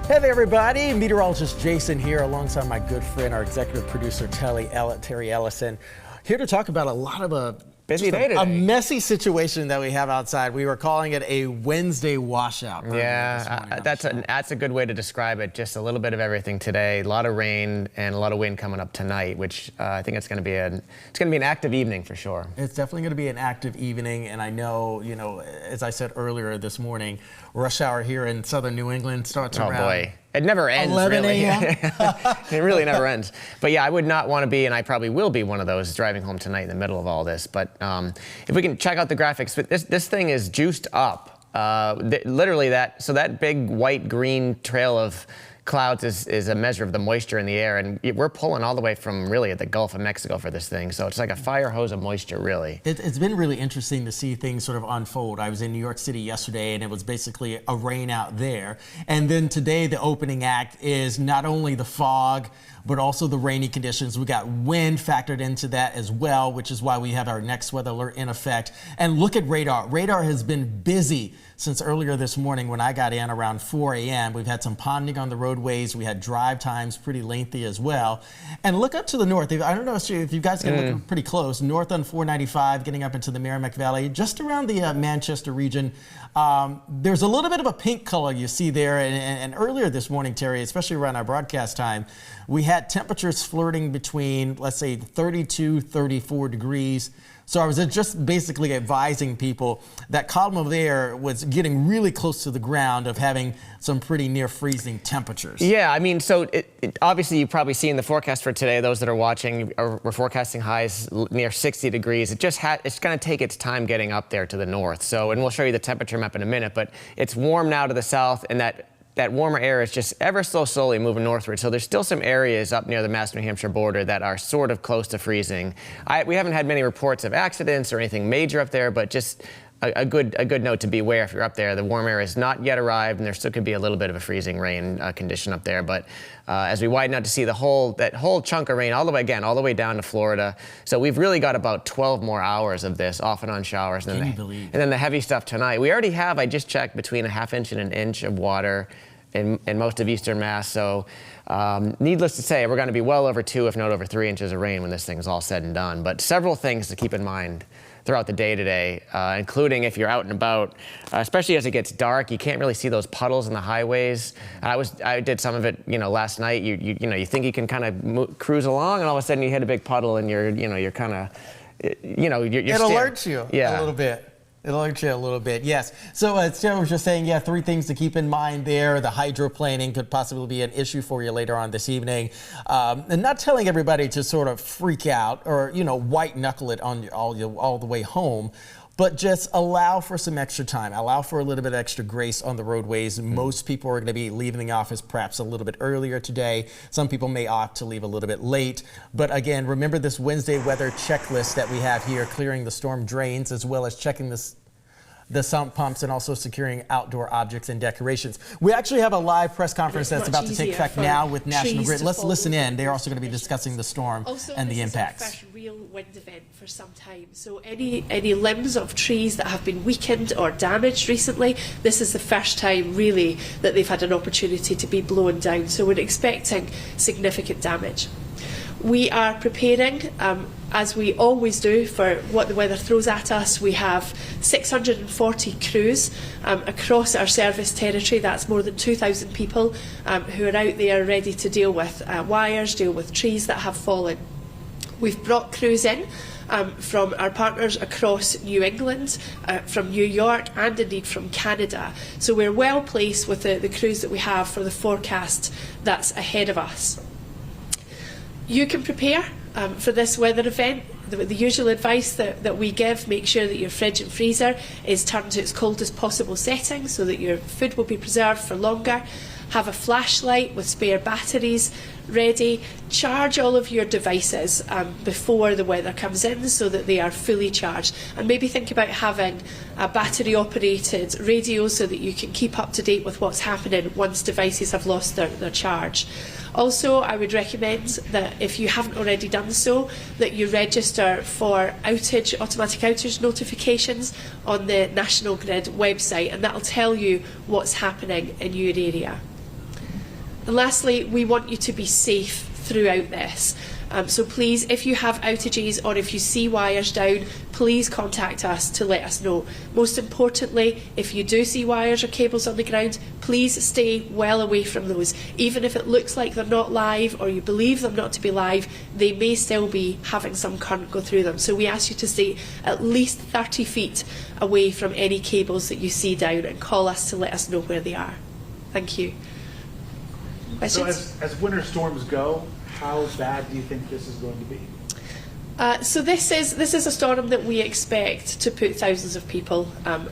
Hey there, everybody. Meteorologist Jason here alongside my good friend, our executive producer, Terry Eliasen, here to talk about a lot of busy day today. A messy situation that we have outside. We were calling it a Wednesday washout. Yeah, that's a good way to describe it. Just a little bit of everything today. A lot of rain and a lot of wind coming up tonight, which I think it's going to be an active evening for sure. It's definitely going to be an active evening, and I know, as I said earlier this morning, rush hour here in southern New England starts around. Oh boy. It never ends, 11 really. a.m. It really never ends. But yeah, I would not want to be, and I probably will be one of those driving home tonight in the middle of all this. But if we can check out the graphics, this thing is juiced up. Literally that big white-green trail of clouds is a measure of the moisture in the air, and we're pulling all the way from really the Gulf of Mexico for this thing, so it's like a fire hose of moisture, really. It's been really interesting to see things sort of unfold. I was in New York City yesterday, and it was basically a rain out there, and then today the opening act is not only the fog, but also the rainy conditions. We got wind factored into that as well, which is why we have our next weather alert in effect. And look at radar. Radar has been busy since earlier this morning when I got in around 4 a.m. We've had some ponding on the roadways. We had drive times pretty lengthy as well. And look up to the north. I don't know if you guys can look pretty close. North on 495, getting up into the Merrimack Valley, just around the Manchester region. There's a little bit of a pink color you see there. And earlier this morning, Terry, especially around our broadcast time, we had temperatures flirting between, let's say, 32, 34 degrees. So I was just basically advising people that column of air was getting really close to the ground of having some pretty near freezing temperatures. Yeah, I mean, so obviously you've probably seen the forecast for today. Those that are watching, we're forecasting highs near 60 degrees. It's going to take its time getting up there to the north. So, and we'll show you the temperature map in a minute, but it's warm now to the south, and that warmer air is just ever so slowly moving northward. So there's still some areas up near the Mass New Hampshire border that are sort of close to freezing. We haven't had many reports of accidents or anything major up there, but just a good note to beware if you're up there. The warm air has not yet arrived, and there still could be a little bit of a freezing rain condition up there. But as we widen out to see that whole chunk of rain all the way down to Florida. So we've really got about 12 more hours of this off and on showers. Can you believe? And then the heavy stuff tonight. We already have, I just checked, between a ½ inch and an inch of water in most of eastern Mass. So needless to say, we're going to be well over 2, if not over 3 inches of rain when this thing's all said and done. But several things to keep in mind throughout the day today, including if you're out and about, especially as it gets dark. You can't really see those puddles in the highways. I did some of it, last night. You think you can kind of cruise along, and all of a sudden you hit a big puddle, and you're kind of, it alerts you a little bit. It'll alert you a little bit, yes. So Sarah was just saying, 3 things to keep in mind there. The hydroplaning could possibly be an issue for you later on this evening. And not telling everybody to sort of freak out or, white knuckle it on all the way home, but just allow for some extra time. Allow for a little bit extra grace on the roadways. Most people are going to be leaving the office perhaps a little bit earlier today. Some people may opt to leave a little bit late. But again, remember this Wednesday weather checklist that we have here, clearing the storm drains as well as checking the sump pumps and also securing outdoor objects and decorations. We actually have a live press conference that's about to take effect now with National Grid. Let's listen in. They're also going to be discussing the storm and the impacts. This is our first real wind event for some time. So any limbs of trees that have been weakened or damaged recently, this is the first time really that they've had an opportunity to be blown down. So we're expecting significant damage. We are preparing, as we always do, for what the weather throws at us. We have 640 crews across our service territory. That's more than 2,000 people who are out there ready to deal with wires, deal with trees that have fallen. We've brought crews in from our partners across New England, from New York, and indeed from Canada. So we're well placed with the crews that we have for the forecast that's ahead of us. You can prepare for this weather event. The usual advice that we give: make sure that your fridge and freezer is turned to its coldest possible setting so that your food will be preserved for longer. Have a flashlight with spare batteries ready. Charge all of your devices before the weather comes in so that they are fully charged. And maybe think about having a battery operated radio so that you can keep up to date with what's happening once devices have lost their charge. Also, I would recommend that if you haven't already done so, that you register for automatic outage notifications on the National Grid website, and that'll tell you what's happening in your area. And lastly, we want you to be safe throughout this. So please, if you have outages or if you see wires down, please contact us to let us know. Most importantly, if you do see wires or cables on the ground, please stay well away from those. Even if it looks like they're not live or you believe them not to be live, they may still be having some current go through them. So we ask you to stay at least 30 feet away from any cables that you see down and call us to let us know where they are. Thank you. Questions? So as winter storms go, how bad do you think this is going to be? So this is a storm that we expect to put thousands of people out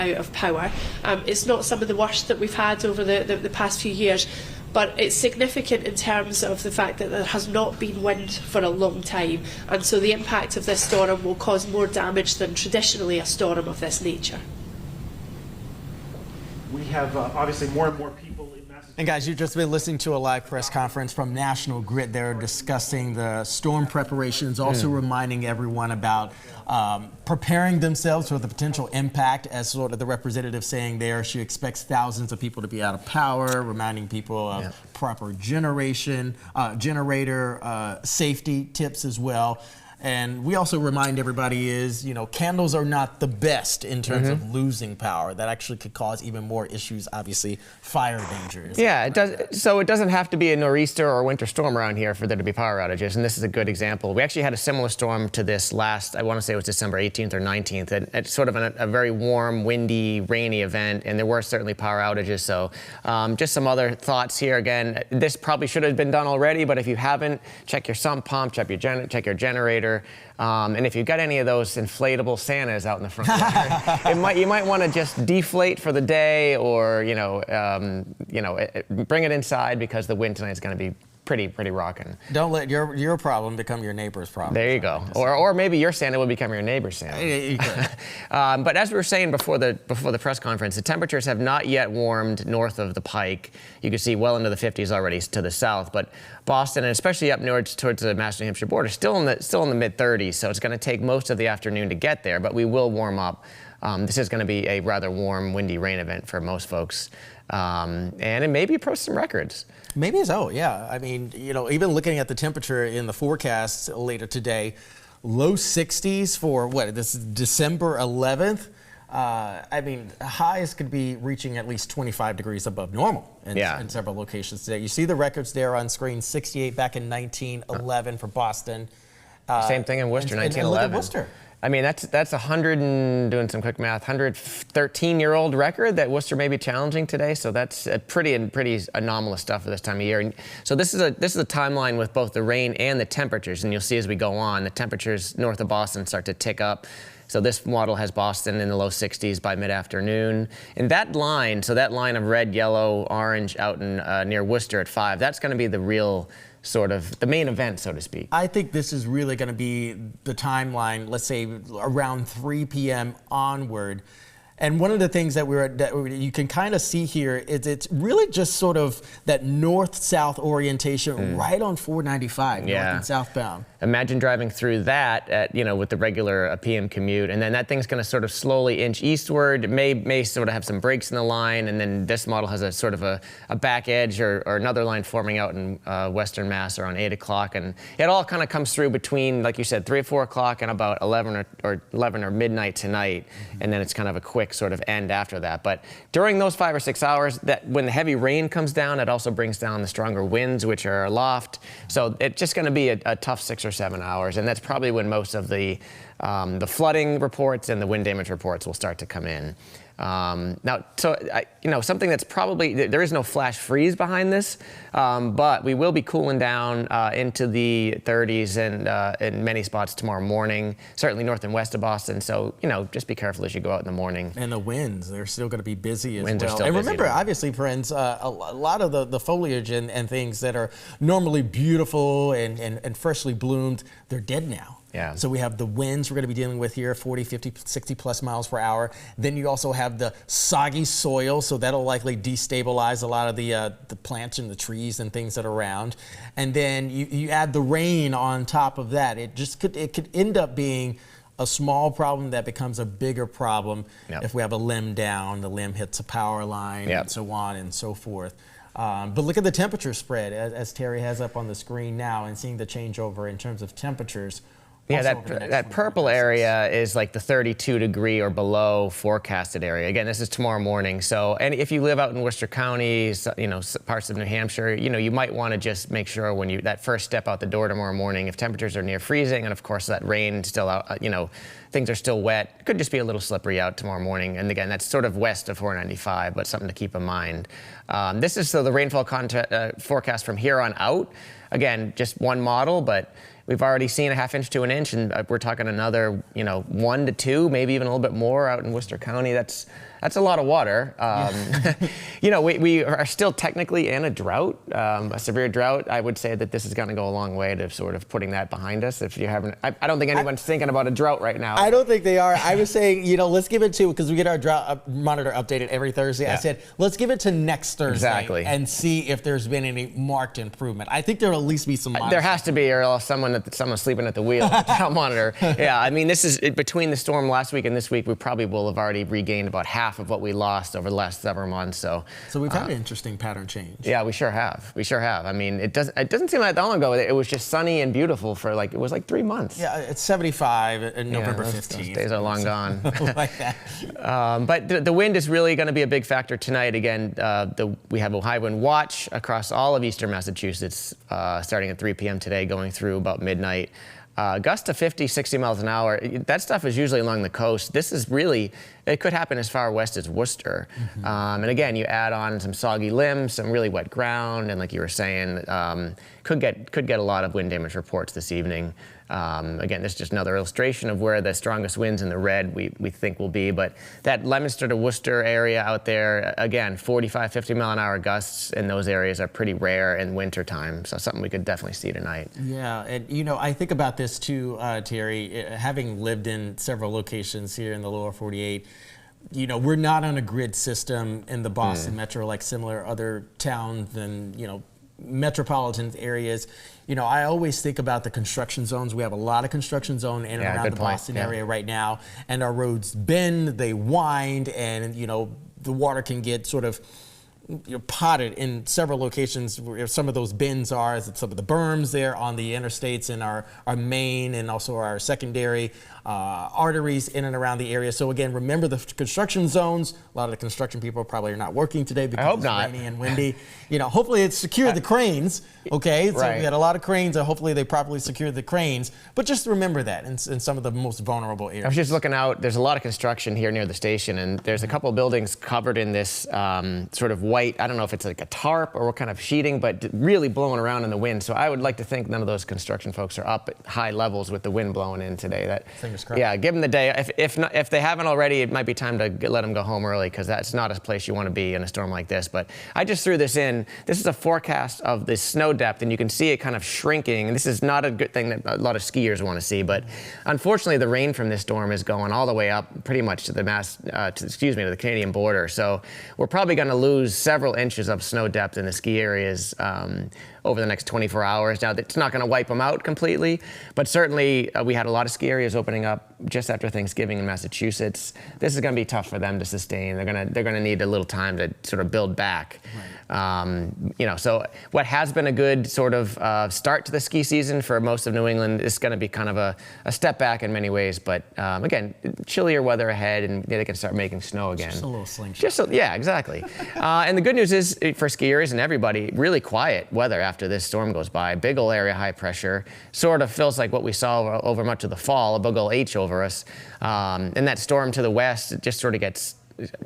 of power. It's not some of the worst that we've had over the past few years, but it's significant in terms of the fact that there has not been wind for a long time, and so the impact of this storm will cause more damage than traditionally a storm of this nature. We have obviously more and more people in Massachusetts. And guys, you've just been listening to a live press conference from National Grid. They're discussing the storm preparations, also reminding everyone about preparing themselves for the potential impact, as sort of the representative saying there. She expects thousands of people to be out of power, reminding people of proper generator safety tips as well. And we also remind everybody is, candles are not the best in terms of losing power. That actually could cause even more issues, obviously, fire dangers. Yeah, it does. So it doesn't have to be a nor'easter or a winter storm around here for there to be power outages, and this is a good example. We actually had a similar storm to this last, I want to say it was December 18th or 19th, and it's sort of a very warm, windy, rainy event, and there were certainly power outages. So just some other thoughts here. Again, this probably should have been done already, but if you haven't, check your sump pump, check your generator. And if you've got any of those inflatable Santas out in the front yard, you might want to just deflate for the day, or bring it inside, because the wind tonight is going to be pretty rocking. Don't let your problem become your neighbor's problem. There you go. Or maybe your Santa will become your neighbor's Santa. But as we were saying before the press conference, the temperatures have not yet warmed north of the Pike. You can see well into the 50s already to the south, but Boston, and especially up north towards the Mass New Hampshire border, still in the mid 30s. So it's going to take most of the afternoon to get there, but we will warm up. This is going to be a rather warm, windy rain event for most folks, and it maybe approach some records. Maybe so, yeah. I mean, even looking at the temperature in the forecasts later today, low 60s for this is December 11th. I mean, highs could be reaching at least 25 degrees above normal in several locations today. You see the records there on screen, 68 back in 1911 for Boston. Same thing in Worcester, 1911. And look at Worcester. I mean, that's 100 and, doing some quick math, 113-year-old record that Worcester may be challenging today. So that's pretty anomalous stuff for this time of year. And so this is a timeline with both the rain and the temperatures. And you'll see as we go on, the temperatures north of Boston start to tick up. So this model has Boston in the low 60s by mid-afternoon. And that line of red, yellow, orange out in near Worcester at 5, that's going to be the real sort of the main event, so to speak. I think this is really going to be the timeline, let's say around 3 p.m. onward. And one of the things that you can kind of see here is it's really just sort of that north-south orientation right on 495, north and southbound. Imagine driving through that at, with the regular PM commute, and then that thing's going to sort of slowly inch eastward. May sort of have some breaks in the line, and then this model has a sort of a back edge or another line forming out in Western Mass around 8 o'clock, and it all kind of comes through between, like you said, 3 or 4 o'clock and about 11 or midnight tonight, and then it's kind of a quick sort of end after that. But during those 5 or 6 hours, that when the heavy rain comes down, it also brings down the stronger winds, which are aloft. So it's just going to be a tough 6 or 7 hours, and that's probably when most of the flooding reports and the wind damage reports will start to come in. Now, so something that's probably, there is no flash freeze behind this, but we will be cooling down into the 30s and in many spots tomorrow morning, certainly north and west of Boston. So, just be careful as you go out in the morning. And the winds, they're still going to be busy as winds well. Are still and busy remember, obviously, friends, a lot of the foliage and things that are normally beautiful and freshly bloomed, they're dead now. Yeah. So we have the winds we're going to be dealing with here, 40, 50, 60 plus miles per hour. Then you also have the soggy soil, so that'll likely destabilize a lot of the plants and the trees and things that are around. And then you add the rain on top of that. It could end up being a small problem that becomes a bigger problem if we have a limb down, the limb hits a power line, and so on and so forth. But look at the temperature spread as Terry has up on the screen now, and seeing the changeover in terms of temperatures. Yeah, that purple area is like the 32-degree or below forecasted area. Again, this is tomorrow morning. So, and if you live out in Worcester County, parts of New Hampshire, you might want to just make sure when that first step out the door tomorrow morning, if temperatures are near freezing, and of course that rain still out, things are still wet, it could just be a little slippery out tomorrow morning. And again, that's sort of west of 495, but something to keep in mind. This is the rainfall forecast from here on out. Again, just one model, but we've already seen a ½ inch to an inch, and we're talking another, 1 to 2, maybe even a little bit more out in Worcester County. That's a lot of water. We are still technically in a drought, a severe drought. I would say that this is going to go a long way to sort of putting that behind us. If you haven't, I don't think anyone's thinking about a drought right now. I don't think they are. I was saying, let's give it to, because we get our drought monitor updated every Thursday. Yeah. I said, let's give it to next Thursday and see if there's been any marked improvement. I think there'll at least be some. There has to be, or else someone's sleeping at the wheel of the drought monitor. Yeah, I mean, this is between the storm last week and this week. We probably will have already regained about half of what we lost over the last several months. So we've had an interesting pattern change. Yeah, we sure have. I mean, it doesn't seem like that long ago. It was just sunny and beautiful for it was like 3 months. Yeah, it's 75 and November 15th. Those days are long gone. Like that. But the wind is really going to be a big factor tonight. Again, we have a high wind watch across all of eastern Massachusetts starting at 3 p.m. today, going through about midnight. Gusts to 50, 60 miles an hour. That stuff is usually along the coast. This is really, it could happen as far west as Worcester. And again, you add on some soggy limbs, some really wet ground, and like you were saying, could get a lot of wind damage reports this evening. Again, this is just another illustration of where the strongest winds in the red we think will be. But that Leominster to Worcester area out there, again, 45, 50 mile an hour gusts in those areas are pretty rare in wintertime. So something we could definitely see tonight. Yeah, and I think about this too, Terry, having lived in several locations here in the lower 48. We're not on a grid system in the Boston metro like similar other towns and, metropolitan areas. I always think about the construction zones. We have a lot of construction zone in and around the Boston area right now, and our roads bend, they wind, and the water can get sort of potted in several locations where some of those bends are, some of the berms there on the interstates and our main and also our secondary arteries in and around the area. So again, remember the construction zones. A lot of the construction people probably are not working today because it's rainy and windy. Hopefully it's secured the cranes. Okay, so we had a lot of cranes, and hopefully they properly secured the cranes. But just remember that in some of the most vulnerable areas. I was just looking out. There's a lot of construction here near the station, and there's a couple of buildings covered in this sort of white, I don't know if it's like a tarp or what kind of sheeting, but really blowing around in the wind. So I would like to think none of those construction folks are up at high levels with the wind blowing in today. Fingers crossed. Yeah, give them the day. If they haven't already, it might be time to let them go home early, because that's not a place you want to be in a storm like this. But I just threw this in. This is a forecast of the snow depth, and you can see it kind of shrinking. And this is not a good thing that a lot of skiers want to see. But unfortunately, the rain from this storm is going all the way up pretty much to the to the Canadian border. So we're probably going to lose several inches of snow depth in the ski areas over the next 24 hours. Now, it's not going to wipe them out completely, but certainly we had a lot of ski areas opening up just after Thanksgiving in Massachusetts. This is going to be tough for them to sustain. They're going to need a little time to sort of build back. So what has been a good sort of start to the ski season for most of New England is going to be kind of a step back in many ways. But again, chillier weather ahead, and they can start making snow again. Just a little slingshot. Yeah, exactly. And the good news is for skiers and everybody, really quiet weather after this storm goes by. Big ol' area high pressure, sort of feels like what we saw over much of the fall, a big ol' H over us. And that storm to the west, it just sort of gets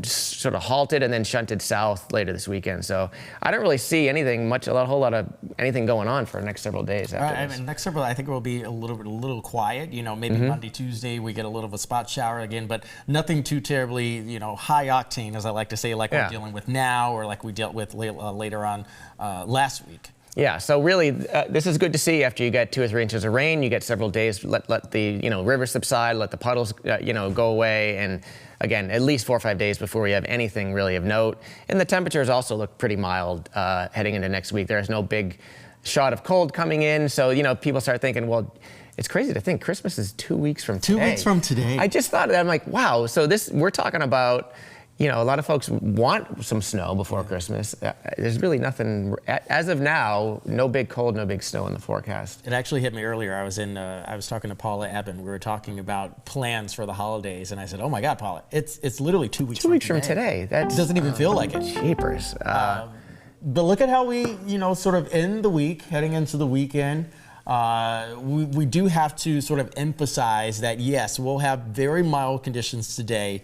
sort of halted and then shunted south later this weekend. So I don't really see anything a whole lot of anything going on for the next several days after this. Next several, I think it will be a little quiet. Maybe Monday, Tuesday we get a little of a spot shower again, but nothing too terribly, high octane, as I like to say, like we're dealing with now or like we dealt with later on last week. Yeah, so really, this is good to see. After you get 2 or 3 inches of rain, you get several days. Let the rivers subside, let the puddles go away, and again, at least 4 or 5 days before we have anything really of note. And the temperatures also look pretty mild heading into next week. There's no big shot of cold coming in, so people start thinking, well, it's crazy to think Christmas is 2 weeks from today. 2 weeks from today. I just thought of that. I'm like, wow. So we're talking about You know, a lot of folks want some snow before Christmas. There's really nothing, as of now, no big cold, no big snow in the forecast. It actually hit me earlier. I was talking to Paula Eben. We were talking about plans for the holidays, and I said, "Oh my God, Paula, it's literally 2 weeks. 2 weeks from today. That doesn't even feel like it." Jeepers. But look at how we, sort of end the week, heading into the weekend. We do have to sort of emphasize that yes, we'll have very mild conditions today.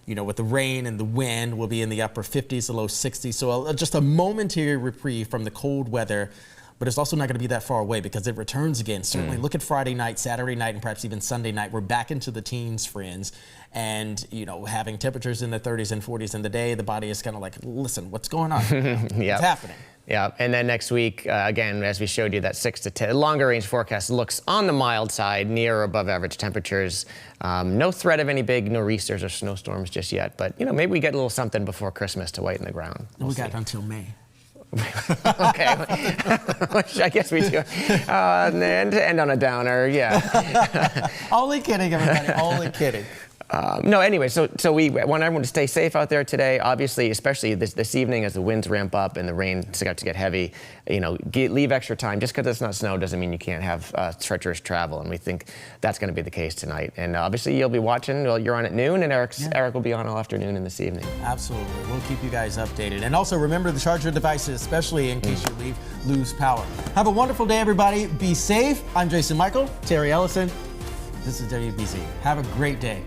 With the rain and the wind, we'll be in the upper 50s, the low 60s. So just a momentary reprieve from the cold weather, but it's also not going to be that far away because it returns again. Certainly look at Friday night, Saturday night, and perhaps even Sunday night. We're back into the teens, friends. And, having temperatures in the 30s and 40s in the day, the body is kind of like, listen, what's going on? What's happening? Yeah, and then next week, again, as we showed you, that 6 to 10 longer range forecast looks on the mild side, near or above average temperatures. No threat of any big nor'easters or snowstorms just yet, but maybe we get a little something before Christmas to whiten the ground. We got until May. Okay, I guess we do. And to end on a downer, yeah. Only kidding, everybody. Only kidding. No, anyway, so we want everyone to stay safe out there today. Obviously, especially this evening as the winds ramp up and the rain starts to get heavy, leave extra time. Just because it's not snow doesn't mean you can't have treacherous travel, and we think that's going to be the case tonight. And obviously, you'll be watching. Well, you're on at noon, and Eric will be on all afternoon and this evening. Absolutely. We'll keep you guys updated. And also remember to charge your devices, especially in case you lose power. Have a wonderful day, everybody. Be safe. I'm Jason Mikell, Terry Eliasen. This is WBZ. Have a great day.